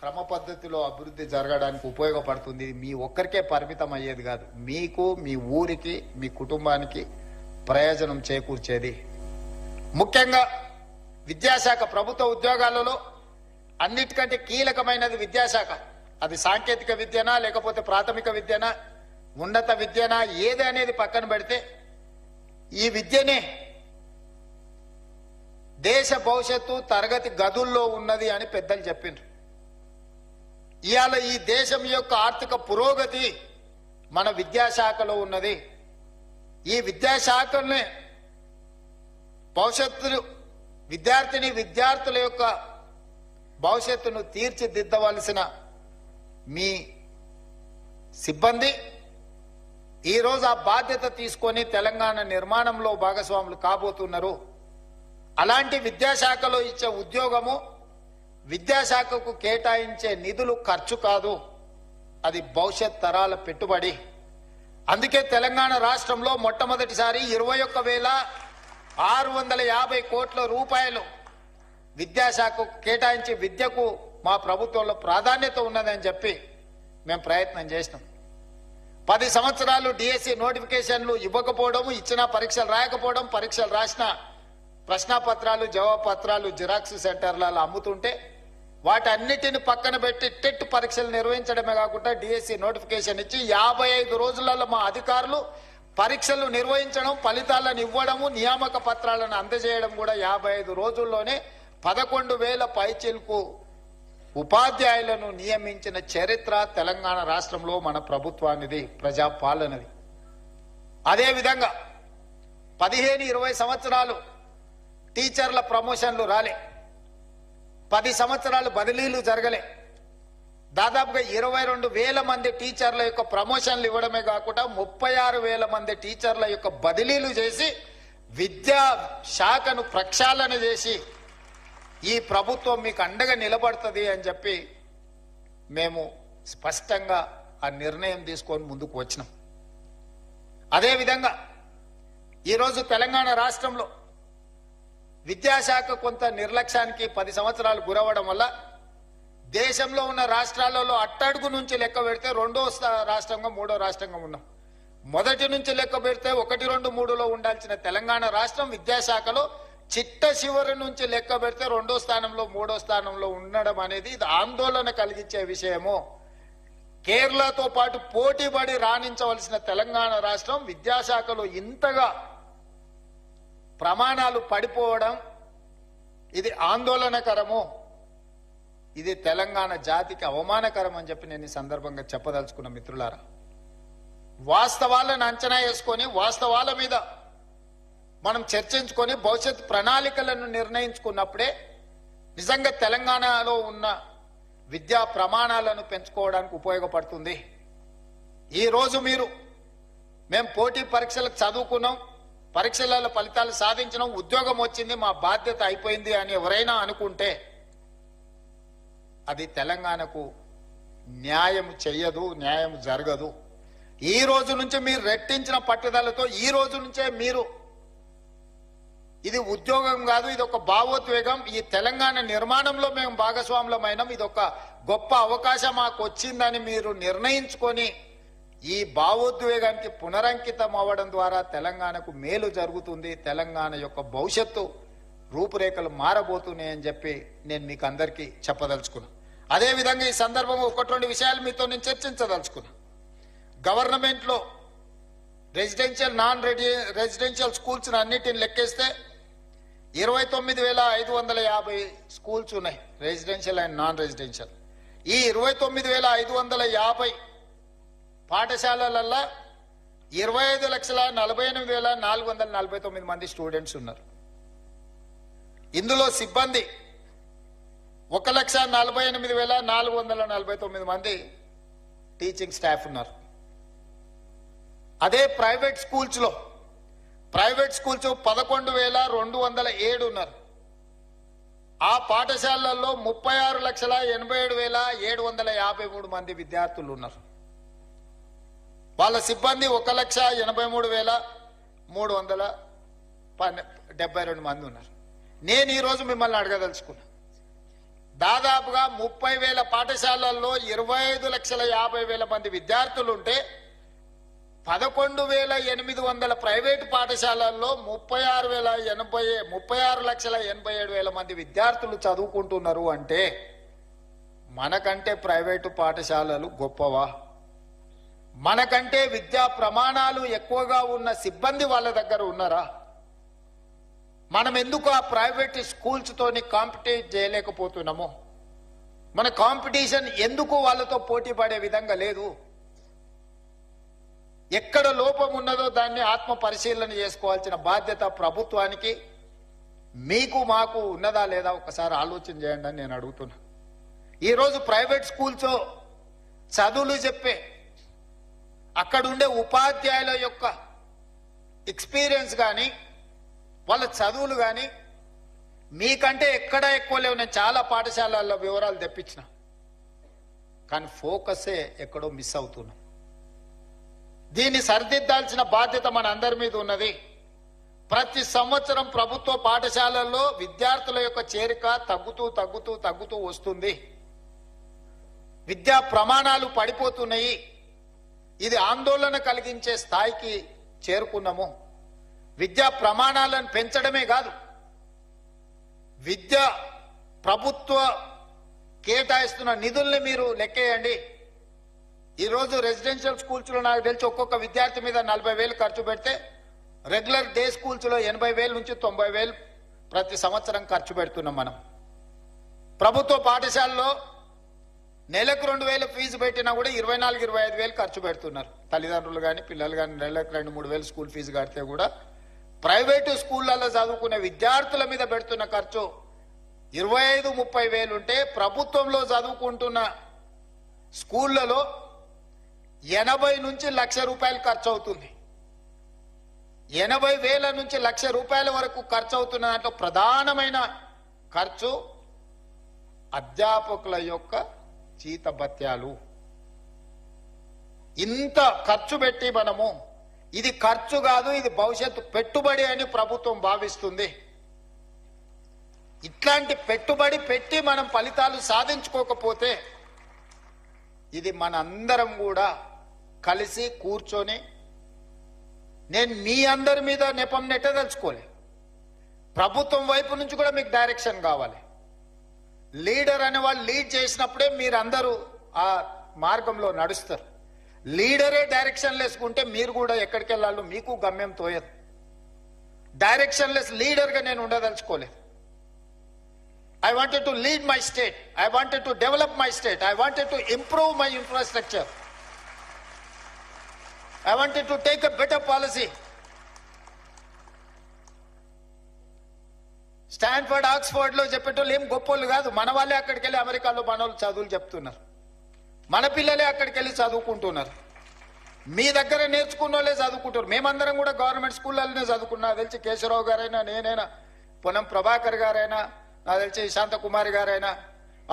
క్రమ పద్ధతిలో అభివృద్ధి జరగడానికి ఉపయోగపడుతుంది. మీ ఒక్కరికే పరిమితం అయ్యేది కాదు, మీకు, మీ ఊరికి, మీ కుటుంబానికి ప్రయోజనం చేకూర్చేది. ముఖ్యంగా విద్యాశాఖ, ప్రభుత్వ ఉద్యోగాలలో అన్నిటికంటే కీలకమైనది విద్యాశాఖ. అది సాంకేతిక విద్యనా, లేకపోతే ప్రాథమిక విద్యనా, ఉన్నత విద్యనా, ఏది అనేది పక్కన పెడితే ఈ విద్యనే దేశ భవిష్యత్తు తరగతి గదుల్లో ఉన్నది అని పెద్దలు చెప్పిండ్రు. ఇవాళ ఈ దేశం యొక్క ఆర్థిక పురోగతి మన విద్యాశాఖలో ఉన్నది. ఈ విద్యాశాఖనే భవిష్యత్తు విద్యార్థుల యొక్క భవిష్యత్తును తీర్చిదిద్దవలసిన మీ సిబ్బంది ఈరోజు ఆ బాధ్యత తీసుకొని తెలంగాణ నిర్మాణంలో భాగస్వాములు కాబోతున్నారు. అలాంటి విద్యాశాఖలో ఇచ్చే ఉద్యోగము విద్యాశాఖకు కేటాయించే నిధులు ఖర్చు కాదు, అది భవిష్యత్ తరాల పెట్టుబడి. అందుకే తెలంగాణ రాష్ట్రంలో మొట్టమొదటిసారి 21,650 కోట్ల రూపాయలు విద్యాశాఖకు కేటాయించి విద్యకు మా ప్రభుత్వంలో ప్రాధాన్యత ఉన్నదని చెప్పి మేము ప్రయత్నం చేసినాం. 10 సంవత్సరాలు డిఎస్సి నోటిఫికేషన్లు ఇవ్వకపోవడం, ఇచ్చిన పరీక్షలు రాయకపోవడం, పరీక్షలు రాసిన ప్రశ్నాపత్రాలు, జవాబు పత్రాలు జిరాక్స్ సెంటర్లలో అమ్ముతుంటే వాటన్నిటిని పక్కన పెట్టి టెట్ పరీక్షలు నిర్వహించడమే కాకుండా డిఎస్సి నోటిఫికేషన్ ఇచ్చి 55 రోజులలో మా అధికారులు పరీక్షలు నిర్వహించడం, ఫలితాలను ఇవ్వడము, నియామక పత్రాలను అందజేయడం కూడా 55 రోజుల్లోనే 11,000 పైచిలకు ఉపాధ్యాయులను నియమించిన చరిత్ర తెలంగాణ రాష్ట్రంలో మన ప్రభుత్వానిది, ప్రజాపాలనది. అదేవిధంగా 15-20 సంవత్సరాలు టీచర్ల ప్రమోషన్లు రాలే, 10 సంవత్సరాలు బదిలీలు జరగలే. దాదాపుగా 22,000 మంది టీచర్ల యొక్క ప్రమోషన్లు ఇవ్వడమే కాకుండా 36,000 మంది టీచర్ల యొక్క బదిలీలు చేసి విద్యా శాఖను ప్రక్షాళన చేసి ఈ ప్రభుత్వం మీకు అండగా నిలబడుతుంది అని చెప్పి మేము స్పష్టంగా ఆ నిర్ణయం తీసుకొని ముందుకు వచ్చినాం. అదేవిధంగా ఈరోజు తెలంగాణ రాష్ట్రంలో విద్యాశాఖ కొంత నిర్లక్ష్యానికి 10 సంవత్సరాలు గురవడం వల్ల దేశంలో ఉన్న రాష్ట్రాలలో అట్టడుగు నుంచి లెక్క పెడితే 2వ రాష్ట్రంగా 3వ రాష్ట్రంగా ఉన్నాం. మొదటి నుంచి లెక్క పెడితే 1, 2, 3లో ఉండాల్సిన తెలంగాణ రాష్ట్రం విద్యాశాఖలో చిట్ట చివరి నుంచి లెక్క పెడితే 2వ స్థానంలో 3వ స్థానంలో ఉండడం అనేది ఇది ఆందోళన కలిగించే విషయము. కేరళతో పాటు పోటీపడి రాణించవలసిన తెలంగాణ రాష్ట్రం విద్యాశాఖలో ఇంతగా ప్రమాణాలు పడిపోవడం ఇది ఆందోళనకరము, ఇది తెలంగాణ జాతికి అవమానకరం అని చెప్పి నేను ఈ సందర్భంగా చెప్పదలుచుకున్న మిత్రులారా. వాస్తవాలను అంచనా వేసుకొని వాస్తవాల మీద మనం చర్చించుకొని భవిష్యత్ ప్రణాళికలను నిర్ణయించుకున్నప్పుడే నిజంగా తెలంగాణలో ఉన్న విద్యా ప్రమాణాలను పెంచుకోవడానికి ఉపయోగపడుతుంది. ఈరోజు మేము పోటీ పరీక్షలకు చదువుకున్నాం, పరీక్షల ఫలితాలు సాధించినాం, ఉద్యోగం వచ్చింది, మా బాధ్యత అయిపోయింది అని ఎవరైనా అనుకుంటే అది తెలంగాణకు న్యాయం చెయ్యదు, న్యాయం జరగదు. ఈ రోజు నుంచి మీరు రెట్టించిన పట్టుదలతో ఈ రోజు నుంచే మీరు ఇది ఉద్యోగం కాదు, ఇది ఒక భావోద్వేగం, ఈ తెలంగాణ నిర్మాణంలో మేము భాగస్వాములమైనాం, ఇది ఒక గొప్ప అవకాశం మాకు వచ్చిందని మీరు నిర్ణయించుకొని ఈ భావోద్వేగానికి పునరంకితం అవ్వడం ద్వారా తెలంగాణకు మేలు జరుగుతుంది, తెలంగాణ యొక్క భవిష్యత్తు రూపురేఖలు మారబోతున్నాయని చెప్పి నేను మీకు అందరికీ చెప్పదలుచుకున్నా. అదేవిధంగా ఈ సందర్భంగా 1-2 విషయాలు మీతో నేను చర్చించదలుచుకున్నా. గవర్నమెంట్లో రెసిడెన్షియల్, నాన్ రెసిడెన్షియల్ స్కూల్స్ అన్నిటిని లెక్కేస్తే 29,550 స్కూల్స్ ఉన్నాయి, రెసిడెన్షియల్ అండ్ నాన్ రెసిడెన్షియల్. ఈ 29,550 పాఠశాలలలో 25,48,449 మంది స్టూడెంట్స్ ఉన్నారు. ఇందులో సిబ్బంది 1,48,449 మంది టీచింగ్ స్టాఫ్ ఉన్నారు. అదే ప్రైవేట్ స్కూల్స్ 11,207 ఉన్నారు. ఆ పాఠశాలల్లో 36,87,753 మంది విద్యార్థులు ఉన్నారు. వాళ్ళ సిబ్బంది 1,83,372 మంది ఉన్నారు. నేను ఈరోజు మిమ్మల్ని అడగదలుచుకున్నా, దాదాపుగా 30,000 పాఠశాలల్లో 25,50,000 మంది విద్యార్థులుంటే 11,800 ప్రైవేటు పాఠశాలల్లో 36,87,000 మంది విద్యార్థులు చదువుకుంటున్నారు అంటే మనకంటే ప్రైవేటు పాఠశాలలు గొప్పవా? మనకంటే విద్యా ప్రమాణాలు ఎక్కువగా ఉన్న సిబ్బంది వాళ్ళ దగ్గర ఉన్నారా? మనం ఎందుకు ఆ ప్రైవేట్ స్కూల్స్ తోని కాంపిటీట్ చేయలేకపోతున్నాము? మన కాంపిటీషన్ ఎందుకు వాళ్ళతో పోటీ పడే విధంగా లేదు? ఎక్కడ లోపం ఉన్నదో దాన్ని ఆత్మ పరిశీలన చేసుకోవాల్సిన బాధ్యత ప్రభుత్వానికి, మీకు మాకు ఉన్నదా లేదా ఒకసారి ఆలోచన చేయండి అని నేను అడుగుతున్నా. ఈరోజు ప్రైవేట్ స్కూల్స్ చదువులు చెప్పే అక్కడుండే ఉపాధ్యాయుల యొక్క ఎక్స్పీరియన్స్ కానీ వాళ్ళ చదువులు కానీ మీకంటే ఎక్కడ ఎక్కువ లేవు. నేను చాలా పాఠశాలల్లో వివరాలు తెప్పించిన, కానీ ఫోకసే ఎక్కడో మిస్ అవుతున్నాం. దీన్ని సరిదిద్దాల్సిన బాధ్యత మన అందరి మీద ఉన్నది. ప్రతి సంవత్సరం ప్రభుత్వ పాఠశాలల్లో విద్యార్థుల యొక్క చేరిక తగ్గుతూ వస్తుంది. విద్యా ప్రమాణాలు పడిపోతున్నాయి. ఇది ఆందోళన కలిగించే స్థాయికి చేరుకున్నాము. విద్యా ప్రమాణాలను పెంచడమే కాదు, విద్య ప్రభుత్వ కేటాయిస్తున్న నిధుల్ని మీరు లెక్కేయండి. ఈరోజు రెసిడెన్షియల్ స్కూల్స్లో నాకు తెలిసి ఒక్కొక్క విద్యార్థి మీద 40,000 ఖర్చు పెడితే రెగ్యులర్ డే స్కూల్స్లో 80,000 నుంచి 90,000 ప్రతి సంవత్సరం ఖర్చు పెడుతున్నాం మనం. ప్రభుత్వ పాఠశాలలో నెలకు 2,000 ఫీజు పెట్టినా కూడా 24,000-25,000 ఖర్చు పెడుతున్నారు తల్లిదండ్రులు కానీ పిల్లలు కానీ. నెలకు 2,000-3,000 స్కూల్ ఫీజు కడితే కూడా ప్రైవేటు స్కూళ్ళల్లో చదువుకునే విద్యార్థుల మీద పెడుతున్న ఖర్చు 25,000-30,000 ఉంటే ప్రభుత్వంలో చదువుకుంటున్న స్కూళ్లలో 80 నుంచి ₹1,00,000 ఖర్చు అవుతుంది. 80,000 నుంచి ₹1,00,000 వరకు ఖర్చు అవుతున్న దాంట్లో ప్రధానమైన ఖర్చు అధ్యాపకుల యొక్క జీతభత్యాలు. ఇంత ఖర్చు పెట్టి మనము ఇది ఖర్చు కాదు, ఇది భవిష్యత్తు పెట్టుబడి అని ప్రభుత్వం భావిస్తుంది. ఇట్లాంటి పెట్టుబడి పెట్టి మనం ఫలితాలు సాధించుకోకపోతే ఇది మన అందరం కూడా కలిసి కూర్చొని, నేను మీ అందరి మీద నెపం నెట్టదలుచుకోలే, ప్రభుత్వం వైపు నుంచి కూడా మీకు డైరెక్షన్ కావాలి. లీడర్ అనే వాళ్ళు లీడ్ చేసినప్పుడే మీరందరూ ఆ మార్గంలో నడుస్తారు. లీడరే డైరెక్షన్ లేసుకుంటే మీరు కూడా ఎక్కడికి వెళ్ళాలో మీకు గమ్యం తోయదు. డైరెక్షన్ లెస్ లీడర్గా నేను ఉండదలుచుకోలేదు. I wanted to lead my state. I wanted to develop my state. I wanted to improve my infrastructure. I wanted to take a better policy. Stanford, Oxford లో చెప్పేటోళ్ళు ఏం గొప్పోళ్ళు కాదు. మన వాళ్ళే అక్కడికి వెళ్ళి అమెరికాలో మనోళ్ళు చదువులు చెప్తున్నారు. మన పిల్లలే అక్కడికి వెళ్ళి చదువుకుంటున్నారు. మీ దగ్గర నేర్చుకున్న వాళ్ళే చదువుకుంటారు. మేమందరం కూడా గవర్నమెంట్ స్కూళ్ళలోనే చదువుకున్నా. తెలిసి కేశవరావు గారైనా, నేనైనా, పొన్నం ప్రభాకర్ గారైనా, నాకు తెలిసి శాంతకుమారి గారైనా,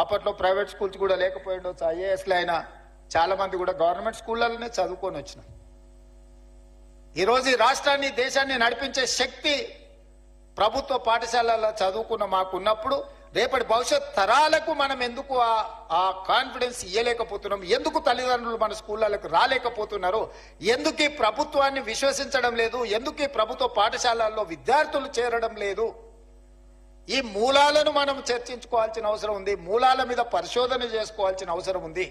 అప్పట్లో ప్రైవేట్ స్కూల్స్ కూడా లేకపోయిండొచ్చు, ఐఏఎస్లు అయినా చాలా మంది కూడా గవర్నమెంట్ స్కూళ్ళలోనే చదువుకొని వచ్చినాం. ఈరోజు ఈ రాష్ట్రాన్ని, దేశాన్ని నడిపించే శక్తి ప్రభుత్వ పాఠశాలలో చదువుకున్న మాకున్నప్పుడు రేపటి భవిష్యత్ తరాలకు మనం ఎందుకు ఆ కాన్ఫిడెన్స్ ఇవ్వలేకపోతున్నాం? ఎందుకు తల్లిదండ్రులు మన స్కూళ్ళకు రాలేకపోతున్నారు? ఎందుకు ఈ ప్రభుత్వాన్ని విశ్వసించడం లేదు? ఎందుకు ఈ ప్రభుత్వ పాఠశాలల్లో విద్యార్థులు చేరడం లేదు? ఈ మూలాలను మనం చర్చించుకోవాల్సిన అవసరం ఉంది. మూలాల మీద పరిశోధన చేసుకోవాల్సిన అవసరం ఉంది.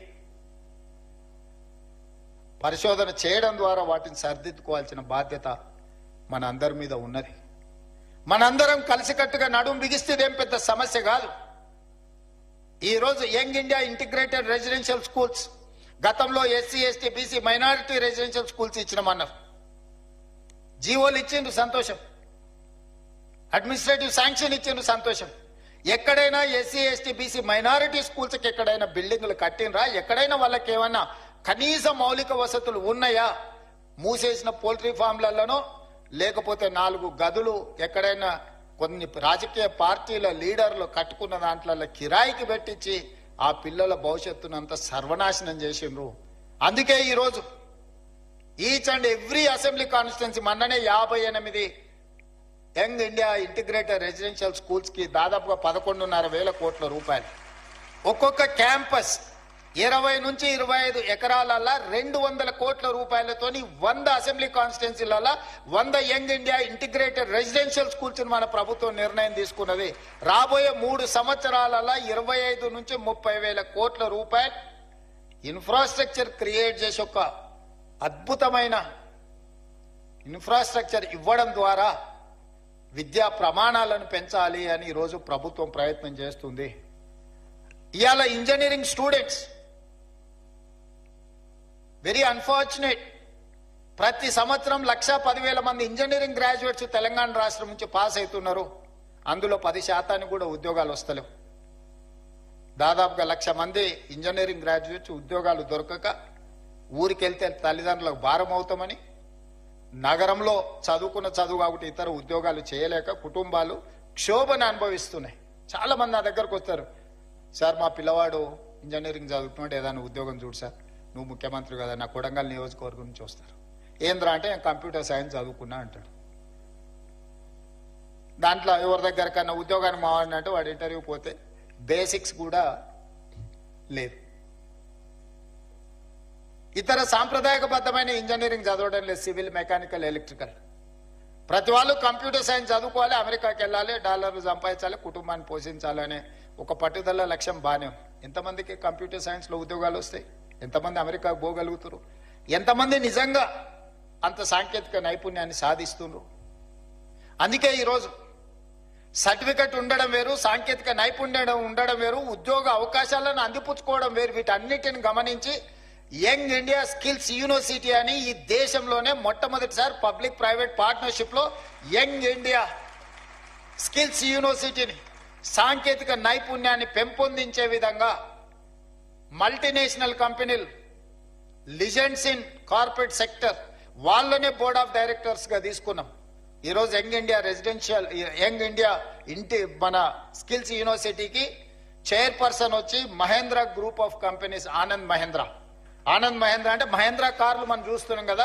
పరిశోధన చేయడం ద్వారా వాటిని సరిదిద్దుకోవాల్సిన బాధ్యత మన అందరి మీద ఉన్నది. మనందరం కలిసికట్టుగా నడుం బిగిస్తే ఇదేం పెద్ద సమస్య కాదు. ఈరోజు young India integrated residential schools, గతంలో SC, ST, BC, minority residential schools ఇచ్చినామన్నారు. జీవోలు ఇచ్చిండ్రు, సంతోషం. అడ్మినిస్ట్రేటివ్ శాంక్షన్ ఇచ్చిండ్రు, సంతోషం. ఎక్కడైనా ఎస్సీ, ఎస్టీ, బీసీ, మైనారిటీ స్కూల్స్కి ఎక్కడైనా బిల్డింగ్లు కట్టినరా? ఎక్కడైనా వాళ్ళకి ఏమన్నా కనీస మౌలిక వసతులు ఉన్నాయా? మూసేసిన పోల్ట్రీ ఫామ్లలోనో లేకపోతే 4 గదులు ఎక్కడైనా కొన్ని రాజకీయ పార్టీల లీడర్లు కట్టుకున్న దాంట్లో కిరాయికి పెట్టించి ఆ పిల్లల భవిష్యత్తునంతా సర్వనాశనం చేసిండ్రు. అందుకే ఈరోజు each and every assembly constituency మొన్ననే 58 young India integrated residential schools కి దాదాపుగా 11,500 కోట్ల రూపాయలు ఒక్కొక్క క్యాంపస్ 20 నుంచి 25 ఎకరాలలో 200 కోట్ల రూపాయలతోని 100 అసెంబ్లీ కాన్స్టిట్యున్సీలలో 100 young India integrated residential schools మన ప్రభుత్వం నిర్ణయం తీసుకున్నది. రాబోయే 3 సంవత్సరాలలో 25 నుంచి 30 వేల కోట్ల రూపాయలు ఇన్ఫ్రాస్ట్రక్చర్ క్రియేట్ చేసి ఒక అద్భుతమైన ఇన్ఫ్రాస్ట్రక్చర్ ఇవ్వడం ద్వారా విద్యా ప్రమాణాలను పెంచాలి అని ఈరోజు ప్రభుత్వం ప్రయత్నం చేస్తుంది. ఇవాళ ఇంజనీరింగ్ స్టూడెంట్స్ వెరీ అన్ఫార్చునేట్, ప్రతి సంవత్సరం 1,10,000 మంది ఇంజనీరింగ్ గ్రాడ్యుయేట్స్ తెలంగాణ రాష్ట్రం నుంచి పాస్ అవుతున్నారు. అందులో 10% కూడా ఉద్యోగాలు వస్తలేవు. దాదాపుగా 1,00,000 మంది ఇంజనీరింగ్ గ్రాడ్యుయేట్స్ ఉద్యోగాలు దొరకక ఊరికెళ్తే తల్లిదండ్రులకు భారం అవుతామని, నగరంలో చదువుకున్న చదువు కాబట్టి ఇతర ఉద్యోగాలు చేయలేక కుటుంబాలు క్షోభను అనుభవిస్తున్నాయి. చాలా మంది నా దగ్గరకు వస్తారు, సార్ మా పిల్లవాడు ఇంజనీరింగ్ చదువుతున్నాడు, ఏదైనా ఉద్యోగం చూడు సార్, నువ్వు ముఖ్యమంత్రి కదా, నా కొడంగల్ నియోజకవర్గం నుంచి వస్తారు. ఏంద్రా అంటే నేను కంప్యూటర్ సైన్స్ చదువుకున్నా అంటాడు. దాంట్లో ఎవరి దగ్గర కన్నా ఉద్యోగాన్ని మావాడిని అంటే వాడు ఇంటర్వ్యూ పోతే బేసిక్స్ కూడా లేదు. ఇతర సాంప్రదాయకబద్ధమైన ఇంజనీరింగ్ చదవడం లేదు, సివిల్, మెకానికల్, ఎలక్ట్రికల్. ప్రతి వాళ్ళు కంప్యూటర్ సైన్స్ చదువుకోవాలి, అమెరికాకి వెళ్ళాలి, డాలర్లు సంపాదించాలి, కుటుంబాన్ని పోషించాలనే ఒక పట్టుదల లక్ష్యం బాగానే ఉంది. ఎంతమందికి కంప్యూటర్ సైన్స్లో ఉద్యోగాలు వస్తాయి? ఎంతమంది అమెరికాకు పోగలుగుతారు? ఎంతమంది నిజంగా అంత సాంకేతిక నైపుణ్యాన్ని సాధిస్తున్నారు? అందుకే ఈరోజు సర్టిఫికెట్ ఉండడం వేరు, సాంకేతిక నైపుణ్యం ఉండడం వేరు, ఉద్యోగ అవకాశాలను అందిపుచ్చుకోవడం వేరు. వీటన్నిటిని గమనించి యంగ్ ఇండియా స్కిల్స్ యూనివర్సిటీ అని ఈ దేశంలోనే మొట్టమొదటిసారి పబ్లిక్ ప్రైవేట్ పార్ట్నర్షిప్ లో యంగ్ ఇండియా స్కిల్స్ యూనివర్సిటీని సాంకేతిక నైపుణ్యాన్ని పెంపొందించే విధంగా మల్టీనేషనల్ కంపెనీలు, లిజెండ్స్ ఇన్ కార్పొరేట్ సెక్టర్ వాళ్ళనే బోర్డ్ ఆఫ్ డైరెక్టర్స్ గా తీసుకున్నాం. ఈరోజు యంగ్ ఇండియా యంగ్ ఇండియా మన స్కిల్స్ యూనివర్సిటీకి చైర్పర్సన్ వచ్చి Mahindra group of companies, Anand Mahindra అంటే మహేంద్ర కార్లు మనం చూస్తున్నాం కదా,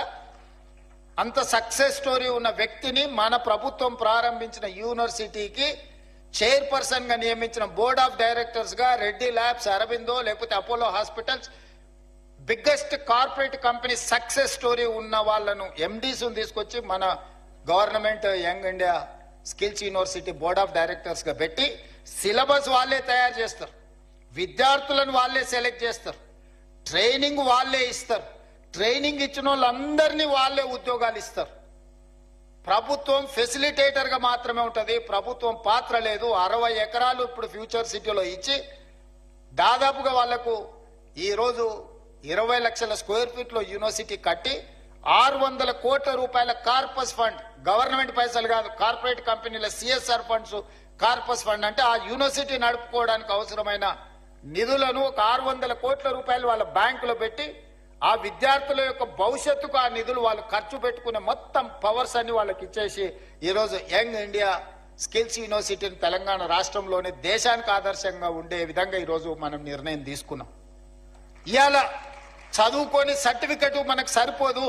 అంత సక్సెస్ స్టోరీ ఉన్న వ్యక్తిని మన ప్రభుత్వం ప్రారంభించిన యూనివర్సిటీకి చైర్పర్సన్ గా నియమించిన బోర్డ్ ఆఫ్ డైరెక్టర్స్ గా రెడ్డి ల్యాబ్స్, అరబిందో, లేకపోతే Apollo hospitals, biggest corporate company success story ఉన్న వాళ్ళను ఎండీస్ తీసుకొచ్చి మన government young India skills university board of directors గా పెట్టి సిలబస్ వాళ్ళే తయారు చేస్తారు, విద్యార్థులను వాళ్ళే సెలెక్ట్ చేస్తారు, ట్రైనింగ్ వాళ్ళే ఇస్తారు, ట్రైనింగ్ ఇచ్చిన వాళ్ళందరినీ వాళ్ళే ఉద్యోగాలు ఇస్తారు. ప్రభుత్వం ఫెసిలిటేటర్ గా మాత్రమే ఉంటది, ప్రభుత్వం పాత్ర లేదు. 60 ఎకరాలు ఇప్పుడు ఫ్యూచర్ సిటీలో ఇచ్చి దాదాపుగా వాళ్లకు ఈరోజు 20 లక్షల స్క్వేర్ ఫీట్ లో యూనివర్సిటీ కట్టి 600 కోట్ల రూపాయల కార్పస్ ఫండ్, గవర్నమెంట్ పైసలు కాదు, కార్పొరేట్ కంపెనీల సిఎస్ఆర్ ఫండ్స్, కార్పస్ ఫండ్ అంటే ఆ యూనివర్సిటీ నడుపుకోవడానికి అవసరమైన నిధులను ఒక 600 కోట్ల రూపాయలు వాళ్ళ బ్యాంకులో పెట్టి ఆ విద్యార్థుల యొక్క భవిష్యత్తుకు ఆ నిధులు వాళ్ళు ఖర్చు పెట్టుకునే మొత్తం పవర్స్ అన్ని వాళ్ళకి ఇచ్చేసి ఈరోజు యంగ్ ఇండియా స్కిల్స్ యూనివర్సిటీని తెలంగాణ రాష్ట్రంలోనే దేశానికి ఆదర్శంగా ఉండే విధంగా ఈరోజు మనం నిర్ణయం తీసుకున్నాం. ఇవాళ చదువుకొని సర్టిఫికెట్ మనకు సరిపోదు.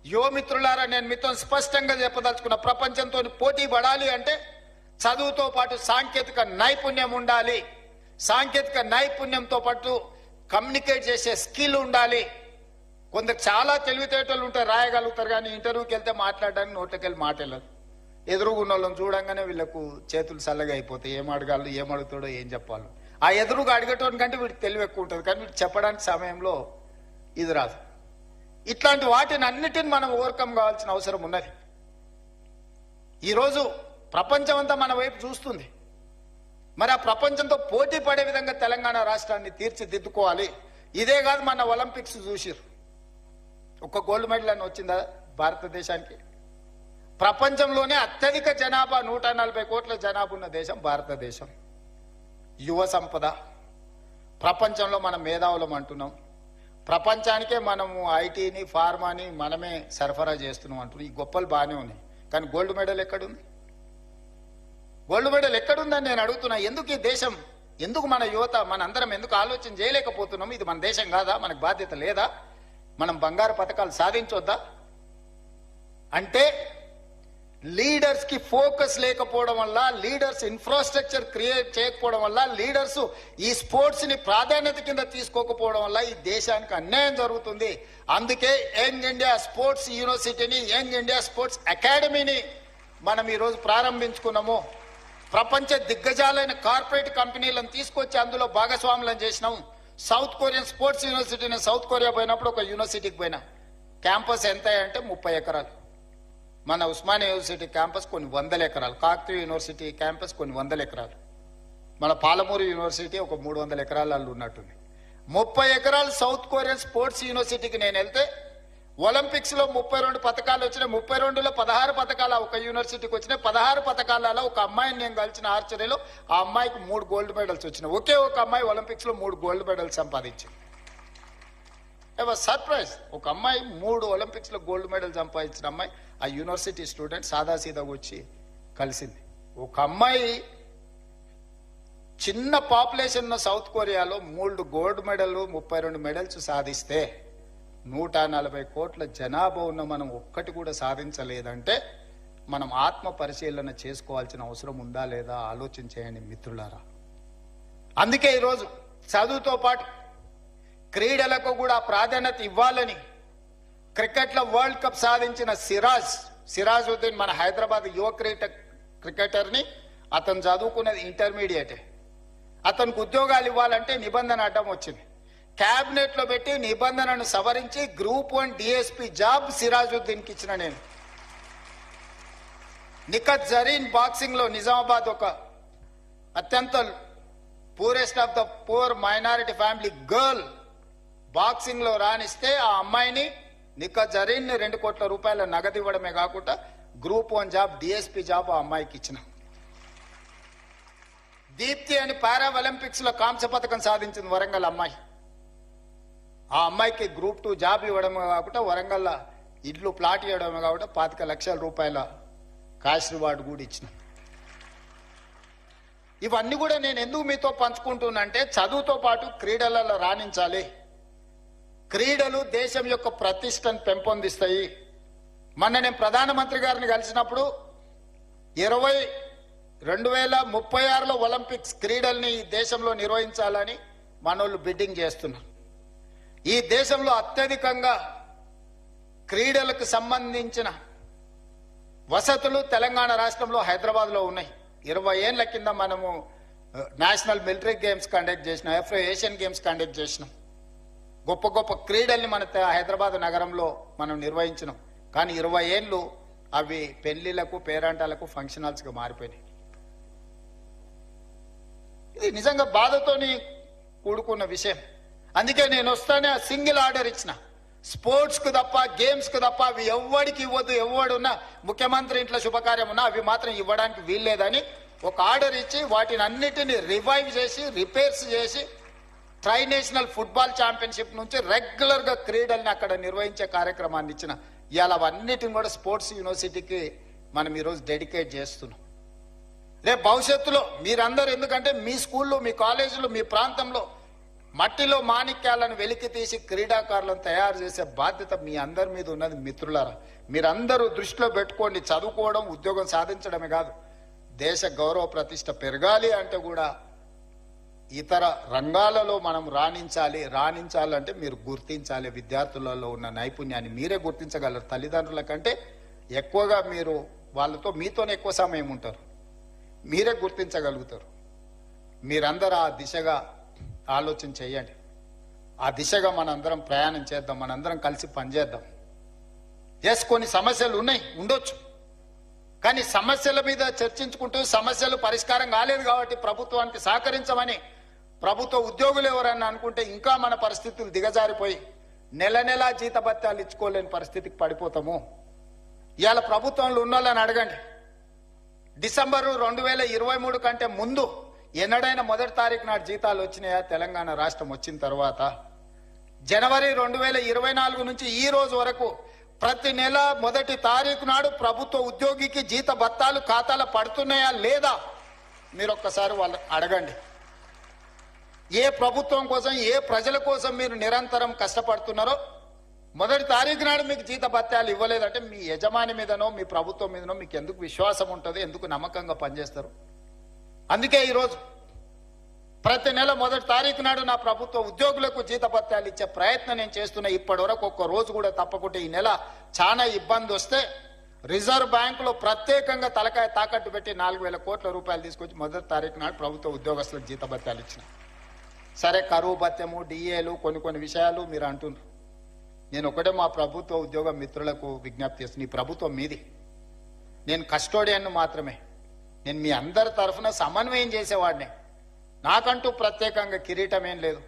యువమిత్రులారా, నేను మీతో స్పష్టంగా చెప్పదలుచుకున్న, ప్రపంచంతో పోటీ పడాలి అంటే చదువుతో పాటు సాంకేతిక నైపుణ్యం ఉండాలి. సాంకేతిక నైపుణ్యంతో పాటు కమ్యూనికేట్ చేసే స్కిల్ ఉండాలి. కొందరు చాలా తెలివితేటలు ఉంటాయి, రాయగలుగుతారు, కానీ ఇంటర్వ్యూకి వెళ్తే మాట్లాడడానికి నోట్లకెళ్ళి మాట వెళ్ళదు. ఎదురుగున్న వాళ్ళని చూడంగానే వీళ్ళకు చేతులు చల్లగా అయిపోతాయి. ఏం అడగాలి, ఏం అడుగుతాడో, ఏం చెప్పాలో. ఆ ఎదురుగా అడిగేటోని కంటే వీడికి తెలివి ఎక్కువ ఉంటుంది, కానీ వీడు చెప్పడానికి సమయంలో ఇది రాదు. ఇట్లాంటి వాటిని అన్నిటిని మనం ఓవర్కమ్ కావాల్సిన అవసరం ఉన్నది. ఈరోజు ప్రపంచం అంతా మన వైపు చూస్తుంది. మరి ఆ ప్రపంచంతో పోటీ పడే విధంగా తెలంగాణ రాష్ట్రాన్ని తీర్చిదిద్దుకోవాలి. ఇదే కాదు, మన ఒలింపిక్స్ చూసిరు, ఒక గోల్డ్ మెడల్ అని వచ్చిందా భారతదేశానికి? ప్రపంచంలోనే అత్యధిక జనాభా 140 కోట్ల జనాభా ఉన్న దేశం భారతదేశం. యువ సంపద, ప్రపంచంలో మనం మేధావులం అంటున్నాం, ప్రపంచానికే మనము ఐటీని, ఫార్మాని మనమే సరఫరా చేస్తున్నాం అంటున్నాం. ఈ గొప్పలు బాగానే ఉన్నాయి, కానీ గోల్డ్ మెడల్ ఎక్కడుంది? గోల్డ్ మెడల్ ఎక్కడుందని నేను అడుగుతున్నా. ఎందుకు ఈ దేశం, ఎందుకు మన యువత, మన అందరం ఎందుకు ఆలోచన చేయలేకపోతున్నాం? ఇది మన దేశం కాదా? మనకు బాధ్యత లేదా? మనం బంగారు పథకాలు సాధించొద్దా? అంటే లీడర్స్ కి ఫోకస్ లేకపోవడం వల్ల, లీడర్స్ ఇన్ఫ్రాస్ట్రక్చర్ క్రియేట్ చేయకపోవడం వల్ల, లీడర్స్ ఈ స్పోర్ట్స్ ని ప్రాధాన్యత కింద తీసుకోకపోవడం వల్ల ఈ దేశానికి అన్యాయం జరుగుతుంది. అందుకే యంగ్ ఇండియా స్పోర్ట్స్ యూనివర్సిటీని, యంగ్ ఇండియా స్పోర్ట్స్ అకాడమీని మనం ఈరోజు ప్రారంభించుకున్నాము. ప్రపంచ దిగ్గజాలైన కార్పొరేట్ కంపెనీలను తీసుకొచ్చి అందులో భాగస్వాములను చేసినాం. సౌత్ కొరియన్ స్పోర్ట్స్ యూనివర్సిటీని సౌత్ కొరియా పోయినప్పుడు ఒక యూనివర్సిటీకి పోయినా, క్యాంపస్ ఎంత అంటే 30 ఎకరాలు. మన ఉస్మానియా యూనివర్సిటీ క్యాంపస్ కొన్ని 100 ఎకరాలు, కాకతీయ యూనివర్సిటీ క్యాంపస్ కొన్ని 100 ఎకరాలు, మన పాలమూరు యూనివర్సిటీ ఒక 300 ఎకరాలలో ఉన్నట్టుంది. 30 ఎకరాలు సౌత్ కొరియన్ స్పోర్ట్స్ యూనివర్సిటీకి నేను వెళ్తే ఒలింపిక్స్ లో 32 పథకాలు వచ్చినాయి. 32లో 16 పథకాలు ఒక యూనివర్సిటీకి వచ్చినాయి. 16 పథకాలలో ఒక అమ్మాయిని నేను కలిసిన ఆర్చరీలో ఆ అమ్మాయికి 3 గోల్డ్ మెడల్స్ వచ్చినాయి. ఒకే ఒక అమ్మాయి ఒలింపిక్స్ లో 3 గోల్డ్ మెడల్స్ సంపాదించింది. సర్ప్రైజ్. ఒక అమ్మాయి 3 ఒలింపిక్స్ లో గోల్డ్ మెడల్ సంపాదించిన అమ్మాయి ఆ యూనివర్సిటీ స్టూడెంట్ సాదాసీదాగా వచ్చి కలిసింది. ఒక అమ్మాయి చిన్న పాపులేషన్ ఉన్న సౌత్ కొరియాలో 3 గోల్డ్ మెడల్ 32 మెడల్స్ సాధిస్తే 140 కోట్ల జనాభా ఉన్న మనం ఒక్కటి కూడా సాధించలేదంటే మనం ఆత్మ పరిశీలన చేసుకోవాల్సిన అవసరం ఉందా లేదా ఆలోచించేయండి మిత్రులారా. అందుకే ఈరోజు చదువుతో పాటు క్రీడలకు కూడా ప్రాధాన్యత ఇవ్వాలని క్రికెట్లో వరల్డ్ కప్ సాధించిన సిరాజుద్దీన్ మన హైదరాబాద్ యువ క్రికెటర్ని, అతను చదువుకున్నది ఇంటర్మీడియటే. అతనికి ఉద్యోగాలు ఇవ్వాలంటే నిబంధన అడ్డం వచ్చింది. క్యాబినెట్ లో పెట్టి నిబంధనను సవరించి గ్రూప్ 1 డిఎస్పీ జాబ్ సిరాజుద్దీన్కి ఇచ్చిన నేను. నిఖత్ జరీన్ బాక్సింగ్ లో నిజామాబాద్ ఒక అత్యంత poorest of the poor minority family girl boxing లో రాణిస్తే ఆ అమ్మాయిని నిఖత్ జరీన్ 2 కోట్ల రూపాయల నగదు ఇవ్వడమే కాకుండా గ్రూప్ 1 జాబ్ డిఎస్పీ జాబ్ ఆ అమ్మాయికి ఇచ్చిన. దీప్తి అని పారా ఒలింపిక్స్ లో కాంస్య పథకం సాధించింది వరంగల్ అమ్మాయి. ఆ అమ్మాయికి గ్రూప్ 2 జాబ్ ఇవ్వడమే కాకుండా వరంగల్ ఇల్లు ప్లాట్ ఇవ్వడమే కాకుండా 25 లక్షల రూపాయల క్యాష్ రివార్డు కూడా ఇచ్చిన. ఇవన్నీ కూడా నేను ఎందుకు మీతో పంచుకుంటున్నా అంటే చదువుతో పాటు క్రీడలలో రాణించాలి. క్రీడలు దేశం యొక్క ప్రతిష్టను పెంపొందిస్తాయి. మొన్న నేను ప్రధానమంత్రి గారిని కలిసినప్పుడు 2036లో ఒలింపిక్స్ క్రీడల్ని ఈ దేశంలో నిర్వహించాలని మనోళ్ళు బిడ్డింగ్ చేస్తున్నారు. ఈ దేశంలో అత్యధికంగా క్రీడలకు సంబంధించిన వసతులు తెలంగాణ రాష్ట్రంలో హైదరాబాద్లో ఉన్నాయి. 20 ఏళ్ల కింద మనము నేషనల్ మిలిటరీ గేమ్స్ కండక్ట్ చేసినాం, ఏషియన్ గేమ్స్ కండక్ట్ చేసినాం. గొప్ప గొప్ప క్రీడల్ని మన హైదరాబాద్ నగరంలో మనం నిర్వహించినాం. కానీ 20 ఏళ్ళు అవి పెళ్లిళ్లకు, పేరంటాలకు, ఫంక్షన్ హాల్స్గా మారిపోయినాయి. ఇది నిజంగా బాధతోని కూడుకున్న విషయం. అందుకే నేను వస్తానే సింగిల్ ఆర్డర్ ఇచ్చిన, స్పోర్ట్స్ కు తప్ప, గేమ్స్ కు తప్ప అవి ఎవ్వడికి ఇవ్వద్దు. ఎవడున్నా ముఖ్యమంత్రి ఇంట్లో శుభకార్యం ఉన్నా అవి మాత్రం ఇవ్వడానికి వీల్లేదని ఒక ఆర్డర్ ఇచ్చి వాటిని అన్నిటిని రివైవ్ చేసి, రిపేర్స్ చేసి, ట్రై నేషనల్ ఫుట్బాల్ ఛాంపియన్షిప్ నుంచి రెగ్యులర్ గా క్రీడల్ని అక్కడ నిర్వహించే కార్యక్రమాన్ని ఇచ్చిన. ఇవాళ అవన్నిటిని కూడా స్పోర్ట్స్ యూనివర్సిటీకి మనం ఈరోజు డెడికేట్ చేస్తున్నాం. రేపు భవిష్యత్తులో మీరందరూ, ఎందుకంటే మీ స్కూల్లో, మీ కాలేజీలో, మీ ప్రాంతంలో మట్టిలో మాణిక్యాలను వెలికి తీసి క్రీడాకారులను తయారు చేసే బాధ్యత మీ అందరి మీద ఉన్నది మిత్రులారా. మీరందరూ దృష్టిలో పెట్టుకోండి. చదువుకోవడం, ఉద్యోగం సాధించడమే కాదు, దేశ గౌరవ ప్రతిష్ట పెరగాలి అంటే కూడా ఇతర రంగాలలో మనం రాణించాలంటే మీరు గుర్తించాలి. విద్యార్థులలో ఉన్న నైపుణ్యాన్ని మీరే గుర్తించగలరు. తల్లిదండ్రుల కంటే ఎక్కువగా మీరు వాళ్ళతో, మీతోనే ఎక్కువ సమయం ఉంటారు, మీరే గుర్తించగలుగుతారు. మీరందరూ ఆ దిశగా ఆలోచన చేయండి. ఆ దిశగా మనందరం ప్రయాణం చేద్దాం, మనందరం కలిసి పనిచేద్దాం. కొన్ని సమస్యలు ఉండొచ్చు, కానీ సమస్యల మీద చర్చించుకుంటూ సమస్యలు పరిష్కారం కాలేదు కాబట్టి ప్రభుత్వానికి సహకరించమని ప్రభుత్వ ఉద్యోగులు ఎవరన్నా అనుకుంటే ఇంకా మన పరిస్థితులు దిగజారిపోయి నెల జీతభత్యాలు ఇచ్చుకోలేని పరిస్థితికి పడిపోతాము. ఇవాళ ప్రభుత్వంలో ఉన్నోళ్ళని అడగండి, డిసెంబరు 2023 కంటే ముందు ఎన్నడైనా 1వ తారీఖు నాడు జీతాలు వచ్చినాయా? తెలంగాణ రాష్ట్రం వచ్చిన తర్వాత జనవరి 2024 నుంచి ఈ రోజు వరకు ప్రతి నెల 1వ తారీఖు నాడు ప్రభుత్వ ఉద్యోగికి జీత భత్తాలు ఖాతాలో పడుతున్నాయా లేదా? మీరు ఒక్కసారి వాళ్ళని అడగండి. ఏ ప్రభుత్వం కోసం, ఏ ప్రజల కోసం మీరు నిరంతరం కష్టపడుతున్నారో మొదటి తారీఖు నాడు మీకు జీతభత్యాలు ఇవ్వలేదంటే మీ యజమాని మీదనో మీ ప్రభుత్వం మీదనో మీకు ఎందుకు విశ్వాసం ఉంటుంది, ఎందుకు నమ్మకంగా పనిచేస్తారు? అందుకే ఈరోజు ప్రతి నెల మొదటి తారీఖు నాడు నా ప్రభుత్వ ఉద్యోగులకు జీతభత్యాలు ఇచ్చే ప్రయత్నం నేను చేస్తున్నా. ఇప్పటి వరకు ఒక్క రోజు కూడా తప్పకుండా ఈ నెల చాలా ఇబ్బంది వస్తే రిజర్వ్ బ్యాంకులో ప్రత్యేకంగా తలకాయ తాకట్టు పెట్టి 4,000 కోట్ల రూపాయలు తీసుకొచ్చి మొదటి తారీఖు నాడు ప్రభుత్వ ఉద్యోగస్తులకు జీతభత్యాలు ఇచ్చిన. సరే, కరువు భత్యము, డిఏలు, కొన్ని విషయాలు మీరు అంటున్నారు. నేను ఒకటే మా ప్రభుత్వ ఉద్యోగ మిత్రులకు విజ్ఞప్తి చేస్తాను. ఈ ప్రభుత్వం మీది, నేను కస్టోడియన్ మాత్రమే. నేను మీ అందరి తరఫున సమన్వయం చేసేవాడిని. నాకంటూ ప్రత్యేకంగా కిరీటం ఏం లేదు.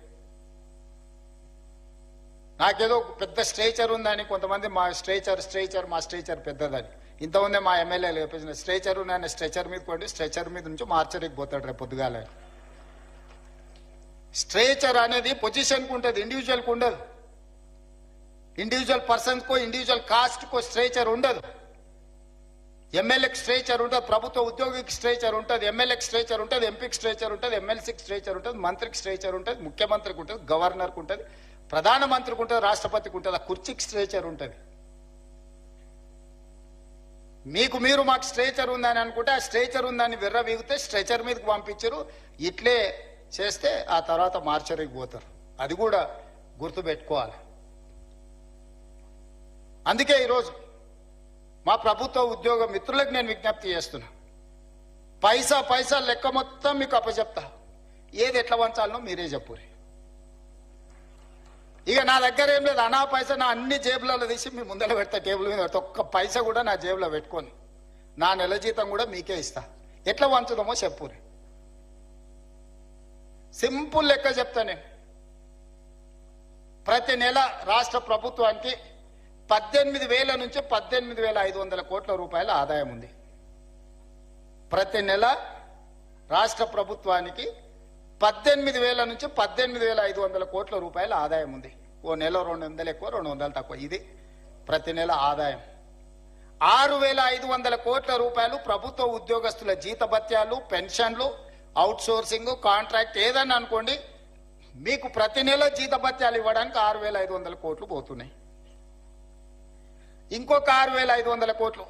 నాకేదో పెద్ద స్ట్రేచర్ ఉందని కొంతమంది మా స్ట్రేచర్ పెద్దదని. ఇంతమంది మా ఎమ్మెల్యేలు చెప్పేసిన స్ట్రేచర్ ఉన్నాయని స్ట్రెచర్ మీద కొండి, స్ట్రెచర్ మీద నుంచి మార్చరికి పోతాడు రేపు పొద్దుగాల. స్ట్రేచర్ అనేది పొజిషన్కు ఉంటుంది, ఇండివిజువల్కి ఉండదు. ఇండివిజువల్ పర్సన్స్కో ఇండివిజువల్ కాస్ట్కో స్ట్రేచర్ ఉండదు. ఎమ్మెల్యేకి స్ట్రేచర్ ఉంటుంది, ప్రభుత్వ ఉద్యోగికి స్ట్రేచర్ ఉంటుంది, ఎమ్మెల్యేకి స్ట్రేచర్ ఉంటుంది, ఎంపీకి స్ట్రేచర్ ఉంటుంది, ఎమ్మెల్సీకి స్ట్రేచర్ ఉంటుంది, మంత్రికి స్ట్రేచర్ ఉంటుంది, ముఖ్యమంత్రికి ఉంటుంది, గవర్నర్కి ఉంటుంది, ప్రధానమంత్రికి ఉంటుంది, రాష్ట్రపతికి ఉంటుంది. ఆ కుర్చీకి స్ట్రేచర్ ఉంటుంది. మీరు మాకు స్ట్రేచర్ ఉందని అనుకుంటే ఆ స్ట్రేచర్ ఉందని విర్రవీగితే స్ట్రెచర్ మీదకి పంపించరు. ఇట్లే చేస్తే ఆ తర్వాత మార్చరికి పోతారు. అది కూడా గుర్తుపెట్టుకోవాలి. అందుకే ఈరోజు మా ప్రభుత్వ ఉద్యోగ మిత్రులకు నేను విజ్ఞప్తి చేస్తున్నా. పైసా లెక్క మొత్తం మీకు అప్పచెప్తా. ఏది ఎట్లా వంచాలనో మీరే చెప్పురి. ఇక నా దగ్గర ఏం లేదు, అనా పైసా నా అన్ని జేబులలో తీసి మీ ముందర పెడతా, టేబుల్ మీద పెడతా. ఒక్క పైసా కూడా నా జేబులో పెట్టుకొని నా నెల జీతం కూడా మీకే ఇస్తా. ఎట్లా వంచుదామో చెప్పురి. సింపుల్ లెక్క చెప్తా నేను. ప్రతి నెల రాష్ట్ర ప్రభుత్వానికి 18,000 నుంచి 18,500 కోట్ల రూపాయల ఆదాయం ఉంది. ప్రతి నెల రాష్ట్ర ప్రభుత్వానికి 18,000 నుంచి 18,500 కోట్ల రూపాయల ఆదాయం ఉంది. ఓ నెల 200 ఎక్కువ, 200 తక్కువ. ఇది ప్రతి నెల ఆదాయం. 6,500 కోట్ల రూపాయలు ప్రభుత్వ ఉద్యోగస్తుల జీతభత్యాలు, పెన్షన్లు, అవుట్ సోర్సింగ్, కాంట్రాక్ట్ ఏదన్నా అనుకోండి, మీకు ప్రతి నెల జీతభత్యాలు ఇవ్వడానికి 6,500 కోట్లు పోతున్నాయి. ఇంకొక 6,500 కోట్లు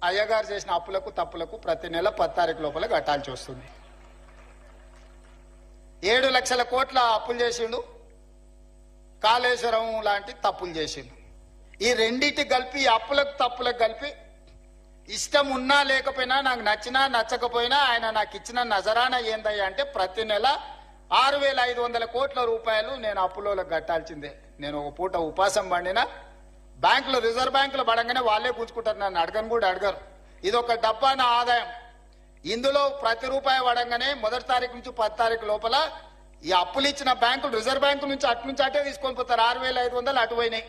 అయ్యగారు చేసిన అప్పులకు తప్పులకు ప్రతి నెల 10 తారీఖు లోపల కట్టాల్సి వస్తుంది. 7 లక్షల కోట్ల అప్పులు చేసిండు, కాళేశ్వరం లాంటి తప్పులు చేసిండు. ఈ రెండింటి కలిపి, అప్పులకు తప్పులకు కలిపి, ఇష్టం ఉన్నా లేకపోయినా, నాకు నచ్చినా నచ్చకపోయినా ఆయన నాకు ఇచ్చిన నజరానా ఏందయ్యా అంటే ప్రతి నెల 6,500 కోట్ల రూపాయలు నేను అప్పులోకి కట్టాల్సిందే. నేను ఒక పూట ఉపాసం పండినా బ్యాంకులో, రిజర్వ్ బ్యాంకులో పడంగానే వాళ్ళే పుంజుకుంటారు, నన్ను అడగను కూడా అడగరు. ఇది ఒక డబ్బా నా ఆదాయం. ఇందులో ప్రతి రూపాయి పడంగానే మొదటి తారీఖు నుంచి 10 తారీఖు లోపల ఈ అప్పులు ఇచ్చిన బ్యాంకులు, రిజర్వ్ బ్యాంకు నుంచి అటే తీసుకొని పోతారు. 6,500 అటు పోయినాయి.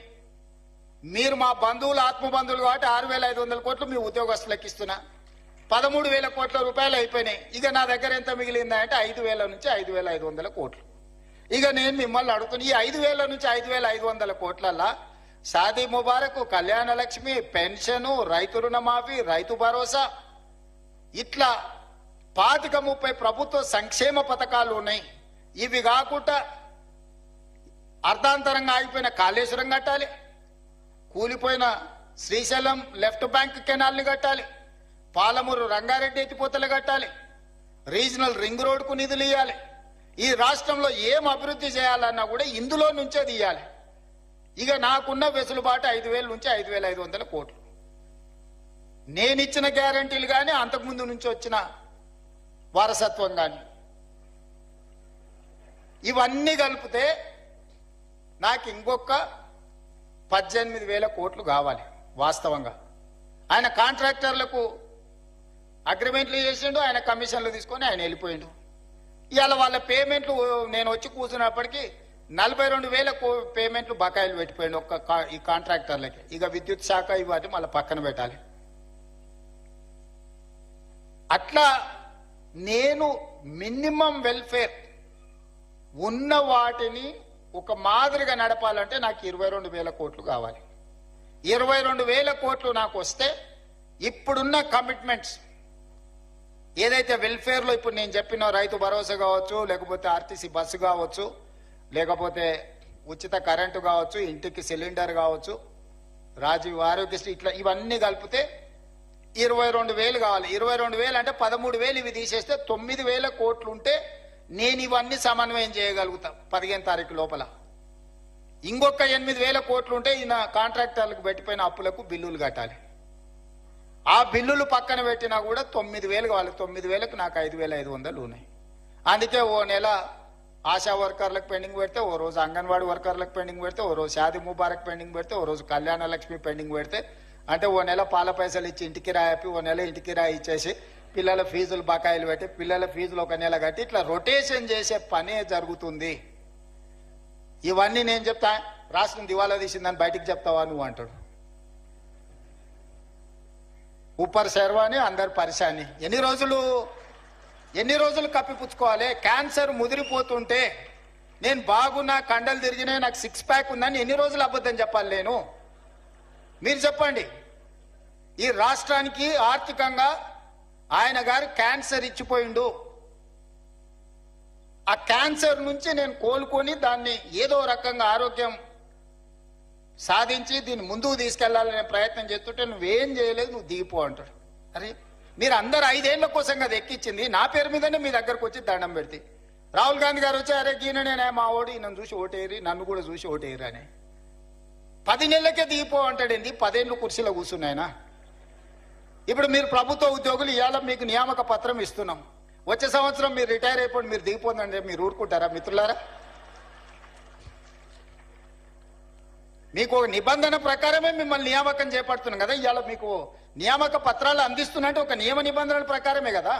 మీరు మా బంధువులు, ఆత్మబంధువులు కాబట్టి 6,500 కోట్లు మీ ఉద్యోగస్తులకు ఇస్తున్నా. 13,000 కోట్ల రూపాయలు అయిపోయినాయి. ఇక నా దగ్గర ఎంత మిగిలిందా అంటే 5,000 నుంచి 5,500 కోట్లు. ఇక నేను మిమ్మల్ని అడుగుతున్నా, ఈ 5,000 నుంచి 5,500 కోట్లల్లా షాదీ ముబారక్, కళ్యాణ లక్ష్మి, పెన్షను, రైతు రుణమాఫీ, రైతు భరోసా, ఇట్లా 25-30 ప్రభుత్వ సంక్షేమ పథకాలు ఉన్నాయి. ఇవి కాకుండా అర్ధాంతరంగా ఆగిపోయిన కాళేశ్వరం కట్టాలి, కూలిపోయిన శ్రీశైలం లెఫ్ట్ బ్యాంక్ కెనాల్ని కట్టాలి, పాలమూరు రంగారెడ్డి ఎత్తిపోతలు కట్టాలి, రీజనల్ రింగ్ రోడ్కు నిధులు ఇవ్వాలి. ఈ రాష్ట్రంలో ఏం అభివృద్ధి చేయాలన్నా కూడా ఇందులో నుంచే తీయాలి. ఇక నాకున్న వెసులుబాటు 5,000 నుంచి 5,500 కోట్లు. నేనిచ్చిన గ్యారంటీలు కానీ, అంతకుముందు నుంచి వచ్చిన వారసత్వం కానీ, ఇవన్నీ కలిపితే నాకు ఇంకొక 18,000 కోట్లు కావాలి వాస్తవంగా. ఆయన కాంట్రాక్టర్లకు అగ్రిమెంట్లు చేసిండు, ఆయన కమిషన్లు తీసుకొని ఆయన వెళ్ళిపోయిండు. ఇవాళ వాళ్ళ పేమెంట్లు నేను వచ్చి కూర్చున్నప్పటికీ 42,000 పేమెంట్లు బకాయిలు పెట్టిపోయింది ఈ కాంట్రాక్టర్లకి. ఇక విద్యుత్ శాఖ ఇవన్నీ మళ్ళీ పక్కన పెట్టాలి. అట్లా నేను మినిమం వెల్ఫేర్ ఉన్న వాటిని ఒక మాదిరిగా నడపాలంటే నాకు 22,000 కోట్లు కావాలి. 22,000 కోట్లు నాకు వస్తే ఇప్పుడున్న కమిట్మెంట్స్ ఏదైతే వెల్ఫేర్లో ఇప్పుడు నేను చెప్పిన రైతు భరోసా కావచ్చు, లేకపోతే ఆర్టీసీ బస్సు కావచ్చు, లేకపోతే ఉచిత కరెంటు కావచ్చు, ఇంటికి సిలిండర్ కావచ్చు, రాజీవ్ ఆరోగ్యశ్రీ, ఇట్లా ఇవన్నీ కలిపితే 22,000 కావాలి. 22,000 అంటే 13,000 ఇవి తీసేస్తే 9,000 కోట్లు ఉంటే నేను ఇవన్నీ సమన్వయం చేయగలుగుతా 15 తారీఖు లోపల. ఇంకొక 8,000 కోట్లు ఉంటే ఈయన కాంట్రాక్టర్లకు పెట్టిపోయిన అప్పులకు బిల్లులు కట్టాలి. ఆ బిల్లులు పక్కన పెట్టినా కూడా 9,000 కావాలి. 9,000కు నాకు 5,500 ఉన్నాయి. అందుకే ఓ నెల ఆశా వర్కర్లకు పెండింగ్ పెడితే, ఓ రోజు అంగన్వాడీ వర్కర్లకు పెండింగ్ పెడితే, ఓ రోజు షాదీ ముబారక్ పెండింగ్ పెడితే, ఓ రోజు కళ్యాణ లక్ష్మి పెండింగ్ పెడితే, అంటే ఓ నెల పాల పైసలు ఇచ్చి ఇంటికి రాయపి, ఓ నెల ఇంటికి రాయి ఇచ్చేసి పిల్లల ఫీజులు బకాయిలు పెట్టి పిల్లల ఫీజులు ఒక నెల కట్టి ఇట్లా రొటేషన్ చేసే పనే జరుగుతుంది. ఇవన్నీ నేను చెప్తా, రాష్ట్రం దివాలా తీసిందని బయటికి చెప్తావా నువ్వు అంటాడు. ఊపర్ శర్వాని అందరు పరిశాని. ఎన్ని రోజులు కప్పిపుచ్చుకోవాలి? క్యాన్సర్ ముదిరిపోతుంటే నేను బాగున్నా, కండలు తిరిగినా, నాకు 6 ప్యాక్ ఉందని ఎన్ని రోజులు అబద్ధం చెప్పాలి నేను? మీరు చెప్పండి. ఈ రాష్ట్రానికి ఆర్థికంగా ఆయన గారు క్యాన్సర్ ఇచ్చిపోయిండు. ఆ క్యాన్సర్ నుంచి నేను కోలుకొని దాన్ని ఏదో రకంగా ఆరోగ్యం సాధించి దీన్ని ముందుకు తీసుకెళ్లాలనే ప్రయత్నం చేస్తుంటే నువ్వేం చేయలేదు, నువ్వు దిగిపో అంటాడు. అరే మీరు అందరు 5 ఏళ్ల కోసం కదా ఎక్కించింది, నా పేరు మీదనే మీ దగ్గరకు వచ్చి దండం పెడితే రాహుల్ గాంధీ గారు వచ్చి అరే గీననే మా ఓడి నన్ను చూసి ఓటేరి, నన్ను కూడా చూసి ఓటేరి అని 10 నెలలకే దిగిపో అంటాడండి. 10 ఏళ్ళు కుర్చీలో కూర్చున్నాయన. ఇప్పుడు మీరు ప్రభుత్వ ఉద్యోగులు, ఇవాళ మీకు నియామక పత్రం ఇస్తున్నాం, వచ్చే సంవత్సరం మీరు రిటైర్ అయిపోయి మీరు దిగిపోతుందంటే మీరు ఊరుకుంటారా మిత్రులారా? మీకు ఒక నిబంధన ప్రకారమే మిమ్మల్ని నియామకం చేపడుతున్నాం కదా. ఇవాళ మీకు నియామక పత్రాలు అందిస్తున్నట్టు ఒక నియమ నిబంధనల ప్రకారమే కదా.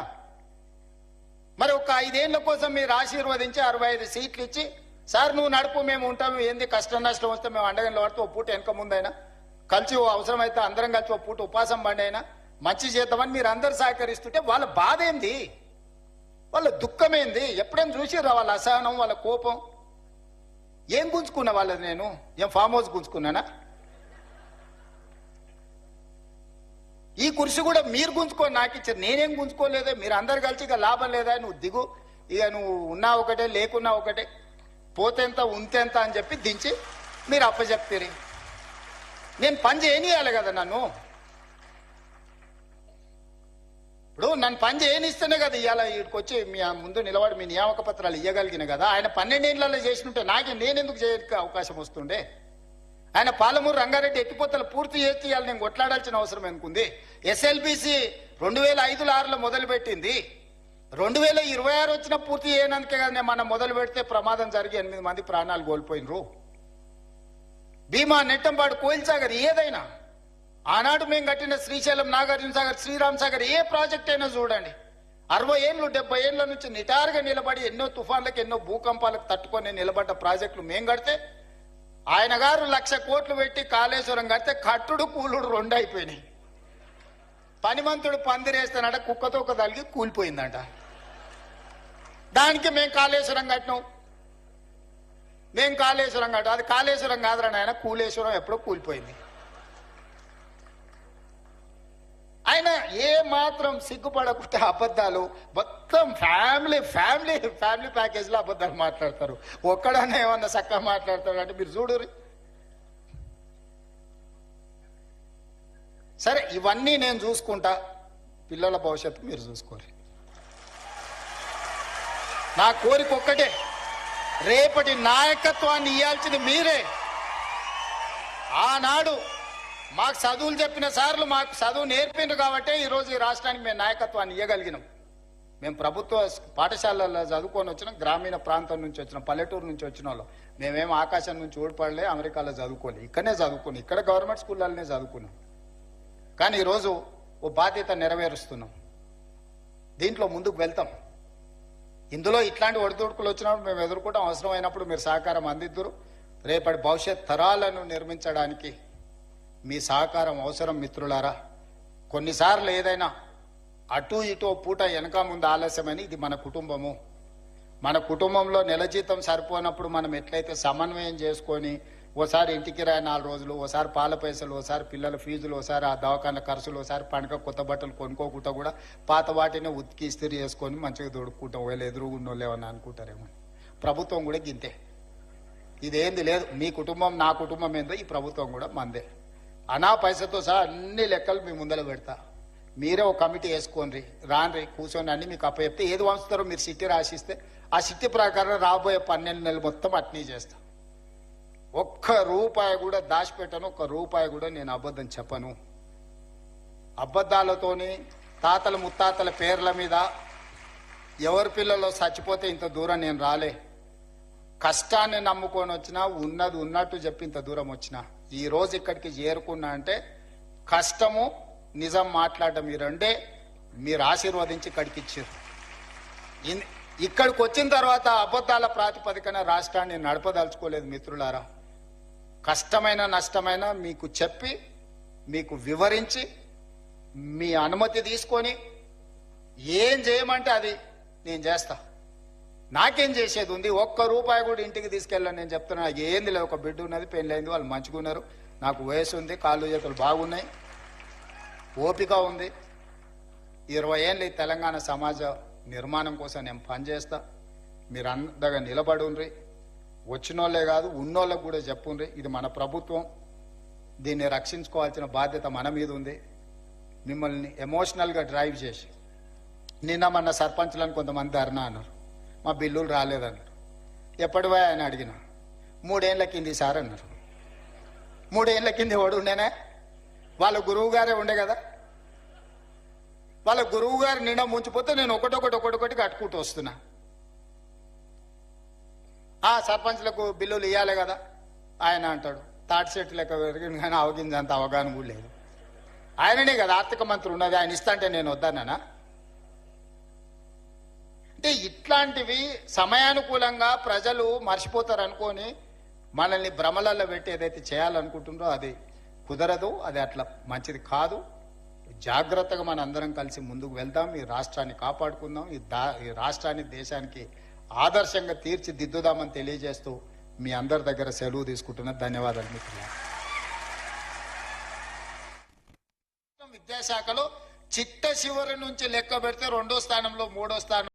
మరి ఒక 5 ఏళ్ల కోసం మీరు ఆశీర్వదించి 65 సీట్లు ఇచ్చి, సార్ నువ్వు నడుపు, మేము ఉంటాము, ఏంది కష్టం నష్టం వస్తే మేము అండగంలో పడితే ఓ పూట వెనక ముందైనా కలిసి అవసరమైతే అందరం కలిసి ఓ పూట ఉపాసం బండి అయినా మంచి చేద్దామని మీరు అందరు సహకరిస్తుంటే వాళ్ళ బాధ ఏంది, వాళ్ళ దుఃఖమేంది? ఎప్పుడైనా చూసిర్రా వాళ్ళ అసహనం, వాళ్ళ కోపం? ఏం గుంజుకున్నా వాళ్ళది? నేను ఏం ఫామ్ హౌస్ గుంజుకున్నానా? ఈ కుర్చీ కూడా మీరు గుంజుకొని నాకు ఇచ్చారు, నేనేం గుంజుకోలేదే. మీరు అందరు కలిసి ఇక లాభం లేదా, నువ్వు దిగు, ఇక నువ్వు ఉన్నా ఒకటే లేకున్నా ఒకటే, పోతేంత ఉంతేంత అని చెప్పి దించి మీరు అప్పచెప్తారు. నేను పని చేయనియాలి కదా నన్ను. ఇప్పుడు నన్ను పని చేయనిస్తేనే కదా ఇవాళ వీడికి వచ్చి మీ ముందు నిలబడి మీ నియామక పత్రాలు ఇవ్వగలిగిన కదా. ఆయన 12 ఏళ్లలో చేసినట్టే నేనెందుకు చేయడానికి అవకాశం వస్తుండే? ఆయన పాలమూరు రంగారెడ్డి ఎత్తిపోతలు పూర్తి చేసి ఇవాళ నేను కొట్లాడాల్సిన అవసరం ఎందుకుంది? ఎస్ఎల్బిసి 2005-6లో మొదలుపెట్టింది, 2026 వచ్చిన పూర్తి చేయనందుకే కదా నేను మనం మొదలు పెడితే ప్రమాదం జరిగి 8 మంది ప్రాణాలు కోల్పోయినరు. భీమా, నెట్టంపాడు, కోయిల్ సాగర్ ఏదైనా, ఆనాడు మేము కట్టిన శ్రీశైలం, నాగార్జున సాగర్, శ్రీరామ్ సాగర్ ఏ ప్రాజెక్ట్ అయినా చూడండి, 60 ఏళ్ళు 70 ఏళ్ల నుంచి నిటారుగా నిలబడి ఎన్నో తుఫాన్లకు ఎన్నో భూకంపాలకు తట్టుకొని నిలబడ్డ ప్రాజెక్టులు మేము కడితే, ఆయన గారు 1,00,000 కోట్లు పెట్టి కాళేశ్వరం కడితే కట్టుడు కూలుడు 2 అయిపోయినాయి. పనిమంతుడు పందిరేస్తానట, కుక్కతో ఒక తలిగి కూలిపోయిందంట. దానికి మేము కాళేశ్వరం కట్టినాం, మేము కాళేశ్వరం కట్టాం. అది కాళేశ్వరం కాదురా నాయన, కూలేశ్వరం ఎప్పుడో కూలిపోయింది. ఆయన ఏ మాత్రం సిగ్గుపడకుండా అబద్ధాలు మొత్తం ఫ్యామిలీ ప్యాకేజ్లో అబద్ధాలు మాట్లాడతారు. ఒక్కడన్నా ఏమన్నా చక్కగా మాట్లాడతాడు అంటే మీరు చూడరు. సరే ఇవన్నీ నేను చూసుకుంటా, పిల్లల భవిష్యత్తు మీరు చూసుకోరు. నా కోరిక ఒక్కటే, రేపటి నాయకత్వాన్ని ఇవ్వాల్సింది మీరే. ఆనాడు మాకు చదువులు చెప్పిన సార్లు మాకు చదువు నేర్పిండ్రు కాబట్టి ఈరోజు ఈ రాష్ట్రానికి మేము నాయకత్వాన్ని ఇవ్వగలిగినాం. మేము ప్రభుత్వ పాఠశాలల్లో చదువుకొని వచ్చినాం, గ్రామీణ ప్రాంతం నుంచి వచ్చినాం, పల్లెటూరు నుంచి వచ్చిన వాళ్ళు. మేమేం ఆకాశం నుంచి ఊడిపడలే, అమెరికాలో చదువుకోలే, ఇక్కడనే చదువుకున్నాం, ఇక్కడ గవర్నమెంట్ స్కూళ్ళనే చదువుకున్నాం. కానీ ఈరోజు ఓ బాధ్యత నెరవేరుస్తున్నాం, దీంట్లో ముందుకు వెళ్తాం. ఇందులో ఇట్లాంటి ఒడిదుడుకులు వచ్చినప్పుడు మేము ఎదుర్కొంటాం, అవసరమైనప్పుడు మీరు సహకారం అందిద్దురు. రేపటి భవిష్యత్ తరాలను నిర్మించడానికి మీ సహకారం అవసరం మిత్రులారా. కొన్నిసార్లు ఏదైనా అటు ఇటు పూట వెనక ముందు ఆలస్యమని, ఇది మన కుటుంబము. మన కుటుంబంలో నెల జీతం సరిపోనప్పుడు మనం ఎట్లయితే సమన్వయం చేసుకొని ఓసారి ఇంటికి రాయి 4 రోజులు, ఓసారి పాల పైసలు, ఓసారి పిల్లల ఫీజులు, ఓసారి ఆ దవాఖాన ఖర్చులు, ఓసారి పండుగ కొత్త బట్టలు కొనుక్కోకుండా కూడా పాత వాటిని ఉతికి ఇస్త్రీ చేసుకొని మంచిగా దొడుక్కుంటాం. వీళ్ళు ఎదురుగున్నోళ్ళు ఏమన్నా అనుకుంటారేమో. ప్రభుత్వం కూడా గింతే. ఇదేంది లేదు. మీ కుటుంబం నా కుటుంబం ఏందో ఈ ప్రభుత్వం కూడా మందే. అనా పైసతో సహా అన్ని లెక్కలు మీ ముందర పెడతా. మీరే ఒక కమిటీ వేసుకోండి, రాండ్రి, కూర్చొని అన్ని మీకు అప్పచెప్తే ఏది వంచుతారో మీరు సిట్టి రాసిస్తే ఆ సిట్టి ప్రకారం రాబోయే 12 నెలలు మొత్తం అట్నీ చేస్తా. ఒక్క రూపాయి కూడా దాచిపెట్టను, ఒక్క రూపాయి కూడా నేను అబద్ధం చెప్పను. అబద్ధాలతోని తాతల ముత్తాతల పేర్ల మీద ఎవరి పిల్లలు చచ్చిపోతే ఇంత దూరం నేను రాలే. కష్టాన్ని నమ్ముకొని వచ్చినా, ఉన్నది ఉన్నట్టు చెప్పి ఇంత దూరం వచ్చినా. ఈ రోజు ఇక్కడికి చేరుకున్నా అంటే కష్టము, నిజం మాట్లాడటం ఈ రెండే మీరు ఆశీర్వదించి ఇక్కడికి ఇచ్చారు. ఇక్కడికి వచ్చిన తర్వాత అబద్ధాల ప్రాతిపదికన రాష్ట్రాన్ని నడపదలుచుకోలేదు మిత్రులారా. కష్టమైన నష్టమైన మీకు చెప్పి, మీకు వివరించి, మీ అనుమతి తీసుకొని ఏం చేయమంటే అది నేను చేస్తా. నాకేం చేసేది ఉంది? ఒక్క రూపాయి కూడా ఇంటికి తీసుకెళ్ళాను. నేను చెప్తున్నా, ఏంది లేదు. ఒక బిడ్డ ఉన్నది, పెళ్ళైంది, వాళ్ళు మంచుకున్నారు. నాకు వయసు ఉంది, కాళ్ళు చేతులు బాగున్నాయి, ఓపిక ఉంది. 20 ఏళ్ళు ఈ తెలంగాణ సమాజ నిర్మాణం కోసం నేను పనిచేస్తా. మీరు అందగా నిలబడుండ్రి. వచ్చినోళ్లే కాదు, ఉన్నోళ్ళకు కూడా చెప్పుండ్రి, ఇది మన ప్రభుత్వం, దీన్ని రక్షించుకోవాల్సిన బాధ్యత మన మీద ఉంది. మిమ్మల్ని ఎమోషనల్గా డ్రైవ్ చేసి నిన్న మన సర్పంచ్లను కొంతమంది ధర్నా అన్నారు, మా బిల్లులు రాలేదన్నారు. ఎప్పటివే ఆయన అడిగిన 3 ఏళ్ల కింది సార్ అన్నారు. 3 ఏళ్ల కింది వాడు ఉండేనా? వాళ్ళ గురువు గారే ఉండే కదా. వాళ్ళ గురువు గారు నిండా ముంచిపోతే నేను ఒకటొకటి కట్టుకుంటూ వస్తున్నా. ఆ సర్పంచ్లకు బిల్లులు ఇవ్వాలి కదా ఆయన అంటాడు. తాటి చెట్టు లెక్క పెరిగింది కానీ అవగిందంత అవగాహన కూడా లేదు. ఆయననే కదా ఆర్థిక మంత్రి ఉన్నది, ఆయన ఇస్తా అంటే నేను వద్దన్నానా? అంటే ఇట్లాంటివి సమయానుకూలంగా ప్రజలు మర్చిపోతారు అనుకొని మనల్ని భ్రమలలో పెట్టి ఏదైతే చేయాలనుకుంటుందో అది కుదరదు, అది అట్లా మంచిది కాదు. జాగ్రత్తగా మన అందరం కలిసి ముందుకు వెళ్దాం, ఈ రాష్ట్రాన్ని కాపాడుకుందాం, ఈ రాష్ట్రాన్ని దేశానికి ఆదర్శంగా తీర్చిదిద్దుదామని తెలియజేస్తూ మీ అందరి దగ్గర సెలవు తీసుకుంటున్నా. ధన్యవాదాలు మిత్రులారా. విద్యాశాఖలో చిట్ట చివరి నుంచి లెక్క పెడితే 2వ స్థానంలో 3వ స్థానం